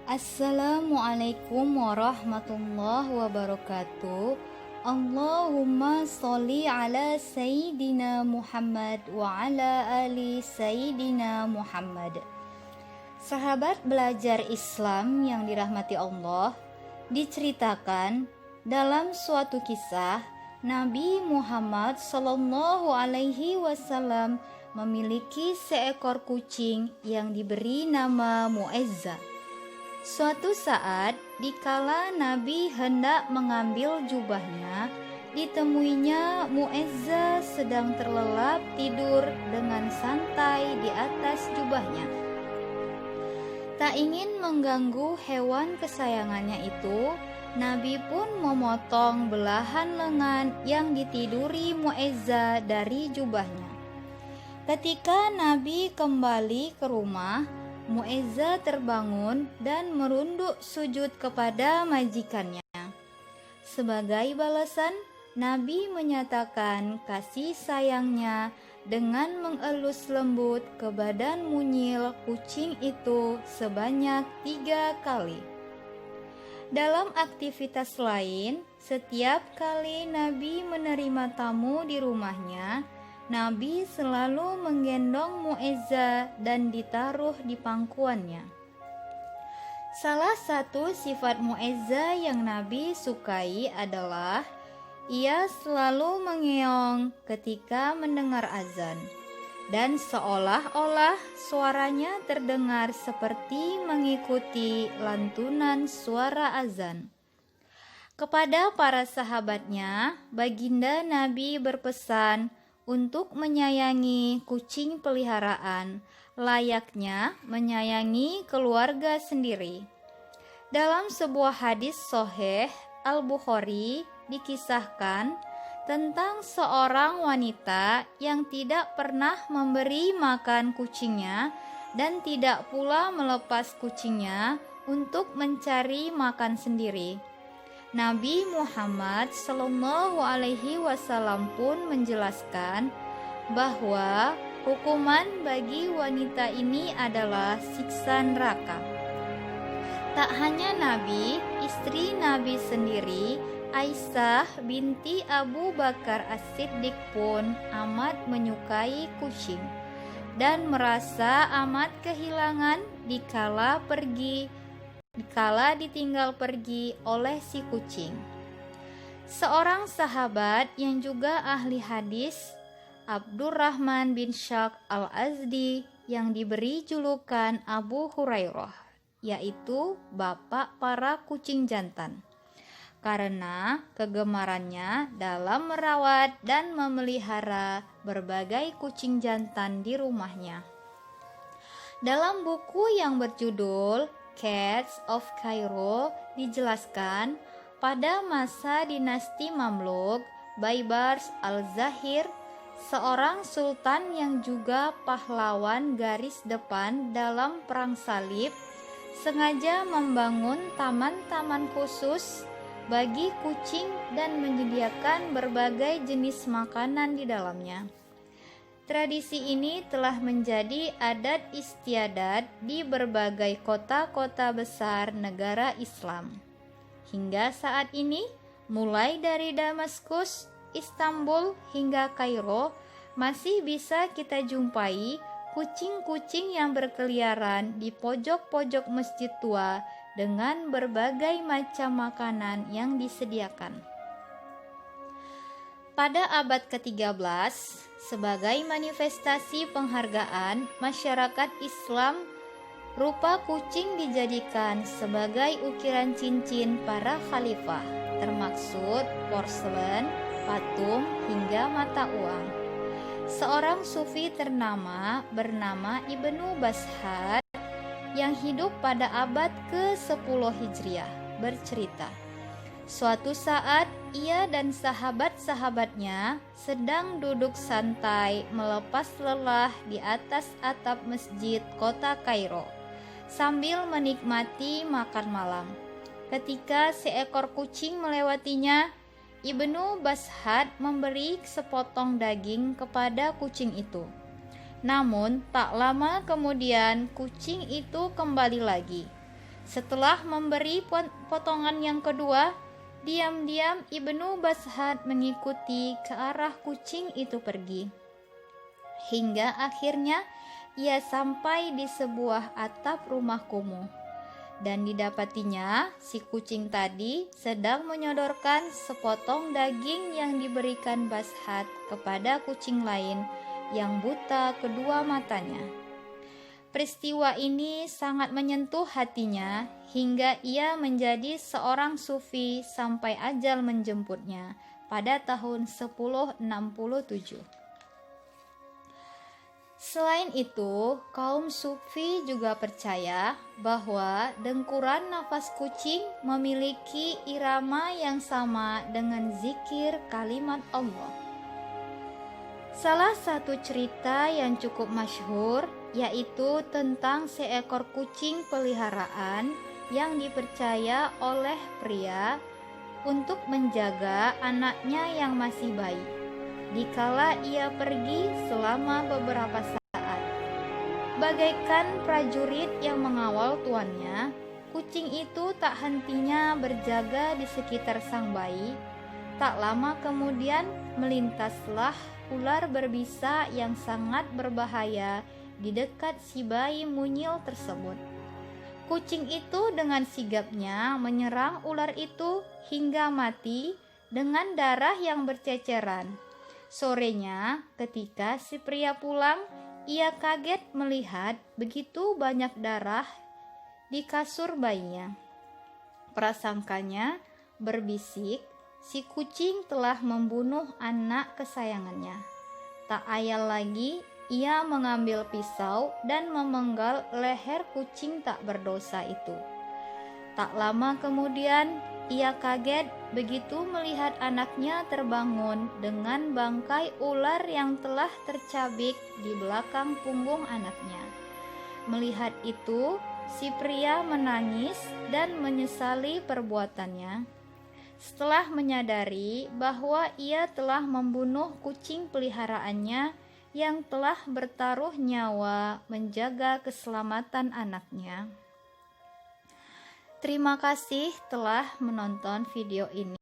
Assalamualaikum warahmatullahi wabarakatuh. Allahumma sholli ala Sayyidina Muhammad wa ala ali Sayyidina Muhammad. Sahabat belajar Islam yang dirahmati Allah, diceritakan dalam suatu kisah Nabi Muhammad Sallallahu Alaihi Wasallam memiliki seekor kucing yang diberi nama Mu'ezzah. Suatu saat, dikala Nabi hendak mengambil jubahnya, ditemuinya Mu'ezzah sedang terlelap tidur dengan santai di atas jubahnya. Tak ingin mengganggu hewan kesayangannya itu, Nabi pun memotong belahan lengan yang ditiduri Mu'ezzah dari jubahnya. Ketika Nabi kembali ke rumah, Mu'ezzah terbangun dan merunduk sujud kepada majikannya. Sebagai balasan, Nabi menyatakan kasih sayangnya dengan mengelus lembut ke badan mungil kucing itu sebanyak 3 kali. Dalam aktivitas lain, setiap kali Nabi menerima tamu di rumahnya, Nabi selalu menggendong Mu'ezzah dan ditaruh di pangkuannya. Salah satu sifat Mu'ezzah yang Nabi sukai adalah ia selalu mengeong ketika mendengar azan, dan seolah-olah suaranya terdengar seperti mengikuti lantunan suara azan. Kepada para sahabatnya, baginda Nabi berpesan untuk menyayangi kucing peliharaan, layaknya menyayangi keluarga sendiri. Dalam sebuah hadis sahih Al-Bukhari dikisahkan tentang seorang wanita yang tidak pernah memberi makan kucingnya dan tidak pula melepas kucingnya untuk mencari makan sendiri. Nabi Muhammad Sallallahu Alaihi Wasallam pun menjelaskan bahwa hukuman bagi wanita ini adalah siksa neraka. Tak hanya Nabi, istri Nabi sendiri, Aisyah binti Abu Bakar As-Siddiq pun amat menyukai kucing dan merasa amat kehilangan dikala ditinggal pergi oleh si kucing. Seorang sahabat yang juga ahli hadis, Abdurrahman bin Syakh al-Azdi, yang diberi julukan Abu Hurairah, yaitu bapak para kucing jantan, karena kegemarannya dalam merawat dan memelihara berbagai kucing jantan di rumahnya. Dalam buku yang berjudul Cats of Cairo dijelaskan pada masa dinasti Mamluk, Baibars al-Zahir, seorang sultan yang juga pahlawan garis depan dalam perang salib, sengaja membangun taman-taman khusus bagi kucing dan menyediakan berbagai jenis makanan di dalamnya. Tradisi ini telah menjadi adat istiadat di berbagai kota-kota besar negara Islam. Hingga saat ini, mulai dari Damaskus, Istanbul hingga Kairo, masih bisa kita jumpai kucing-kucing yang berkeliaran di pojok-pojok masjid tua dengan berbagai macam makanan yang disediakan. Pada abad ke-13, sebagai manifestasi penghargaan masyarakat Islam, rupa kucing dijadikan sebagai ukiran cincin para khalifah, termaksud porselen, patung, hingga mata uang. Seorang sufi ternama bernama Ibnu Bashad yang hidup pada abad ke-10 Hijriah bercerita, suatu saat ia dan sahabat-sahabatnya sedang duduk santai melepas lelah di atas atap masjid kota Kairo sambil menikmati makan malam. Ketika seekor kucing melewatinya, Ibnu Bashad memberi sepotong daging kepada kucing itu. Namun tak lama kemudian kucing itu kembali lagi. Setelah memberi potongan yang kedua, diam-diam Ibnu Bashad mengikuti ke arah kucing itu pergi. Hingga akhirnya ia sampai di sebuah atap rumah kumuh. Dan didapatinya si kucing tadi sedang menyodorkan sepotong daging yang diberikan Bashad kepada kucing lain yang buta kedua matanya. Peristiwa ini sangat menyentuh hatinya hingga ia menjadi seorang sufi sampai ajal menjemputnya pada tahun 1067. Selain itu, kaum sufi juga percaya bahwa dengkuran nafas kucing memiliki irama yang sama dengan zikir kalimat Allah. Salah satu cerita yang cukup masyhur yaitu tentang seekor kucing peliharaan yang dipercaya oleh pria untuk menjaga anaknya yang masih bayi dikala ia pergi selama beberapa saat. Bagaikan prajurit yang mengawal tuannya, kucing itu tak hentinya berjaga di sekitar sang bayi. Tak lama kemudian melintaslah ular berbisa yang sangat berbahaya di dekat si bayi mungil tersebut. Kucing itu dengan sigapnya menyerang ular itu hingga mati dengan darah yang berceceran. Sorenya, ketika si pria pulang, ia kaget melihat begitu banyak darah di kasur bayinya. Prasangkanya berbisik, si kucing telah membunuh anak kesayangannya. Tak ayal lagi, ia mengambil pisau dan memenggal leher kucing tak berdosa itu. Tak lama kemudian, ia kaget begitu melihat anaknya terbangun dengan bangkai ular yang telah tercabik di belakang punggung anaknya. Melihat itu, si pria menangis dan menyesali perbuatannya. Setelah menyadari bahwa ia telah membunuh kucing peliharaannya yang telah bertaruh nyawa menjaga keselamatan anaknya. Terima kasih telah menonton video ini.